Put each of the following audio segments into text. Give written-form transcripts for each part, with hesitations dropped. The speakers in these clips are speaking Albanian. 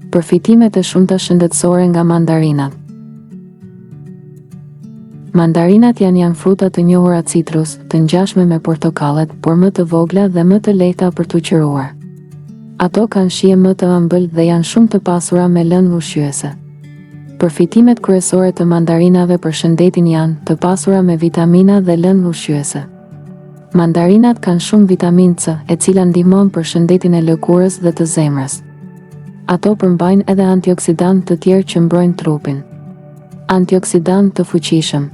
Përfitimet e shumta shëndetësore nga mandarinat. Mandarinat janë fruta të njohura citrus, të ngjashme me portokallet, por më të vogla dhe më të lehta për t'u qiruar. Ato kanë shije më të ëmbël dhe janë shumë të pasura me lëndë ushqyese. Përfitimet kryesore të mandarinave për shëndetin janë të pasura me vitamina dhe lëndë ushqyese. Mandarinat kanë shumë vitaminë C, e cila ndihmon për shëndetin e lëkurës dhe të zemrës. Ato përmbajnë edhe antioksidant të tjerë që mbrojnë trupin. Antioksidant të fuqishëm.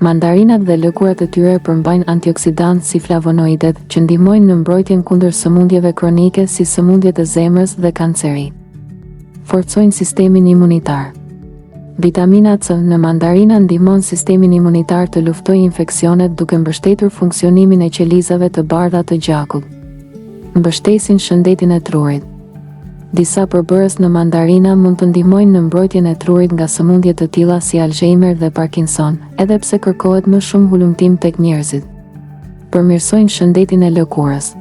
Mandarinat dhe lëkurat e tyre përmbajnë antioksidant si flavonoidet që ndihmojnë në mbrojtjen kundër sëmundjeve kronike si sëmundjet e zemrës dhe kanceri. Forcojnë sistemin imunitar. Vitamina C në mandarina ndihmon sistemin imunitar të luftojë infeksionet duke mbështetur funksionimin e qelizave të bardha të gjakut. Mbështesin shëndetin e trurit. Disa përbërës në mandarina mund të ndihmojnë në mbrojtjen e trurit nga sëmundje të tilla si Alzheimer dhe Parkinson, edhe pse kërkohet më shumë hulumtim tek njerëzit. Përmirësojnë shëndetin e lëkurës.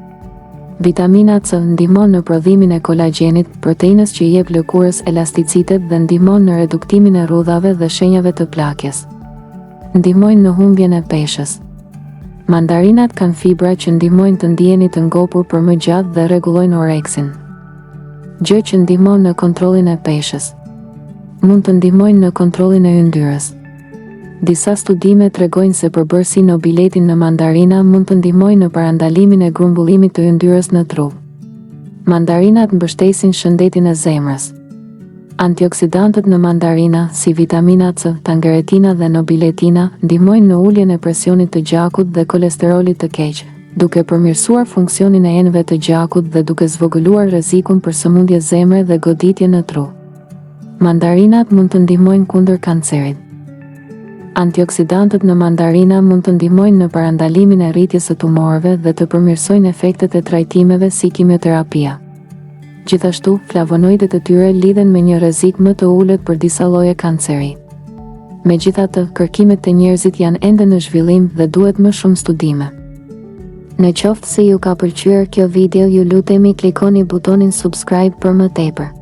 Vitamina C ndihmon në prodhimin e kolagjenit, proteinës që i jep lëkurës elasticitet dhe ndihmon në reduktimin e rrudhave dhe shenjave të plakjes. Ndihmojnë në humbjen e peshës. Mandarinat kanë fibra që ndihmojnë të ndiheni të ngopur për më gjatë dhe rregullojnë oreksin, gjë që ndihmon në kontrollin e peshës. Mund të ndihmojnë në kontrollin e yndyrës. Disa studime tregojnë se përbërësi në biletin në mandarina mund të ndihmojnë në parandalimin e grumbullimit të yndyrës në trup. Mandarinat mbështesin shëndetin e zemrës. Antioksidantët në mandarina, si vitamina C, tangeretina dhe nobiletina, ndihmojnë në uljen e presionit të gjakut dhe kolesterolit të keq, duke përmirësuar funksionin e enëve të gjakut dhe duke zvogëluar rrezikun për sëmundje zemre dhe goditje në tru. Mandarinat mund të ndihmojnë kundër kancerit. Antioksidantët në mandarina mund të ndihmojnë në parandalimin e rritjes së tumorëve dhe të përmirësojnë efektet e trajtimeve si kimioterapia. Gjithashtu, flavonoidet e tyre lidhen me një rrezik më të ulët për disa lloje kanceri. Megjithatë, kërkimet e njerëzit janë ende në zhvillim dhe duhet më shumë studime. Në qoftë se ju ka pëlqyer kjo video, ju lutemi klikoni butonin subscribe për më tepër.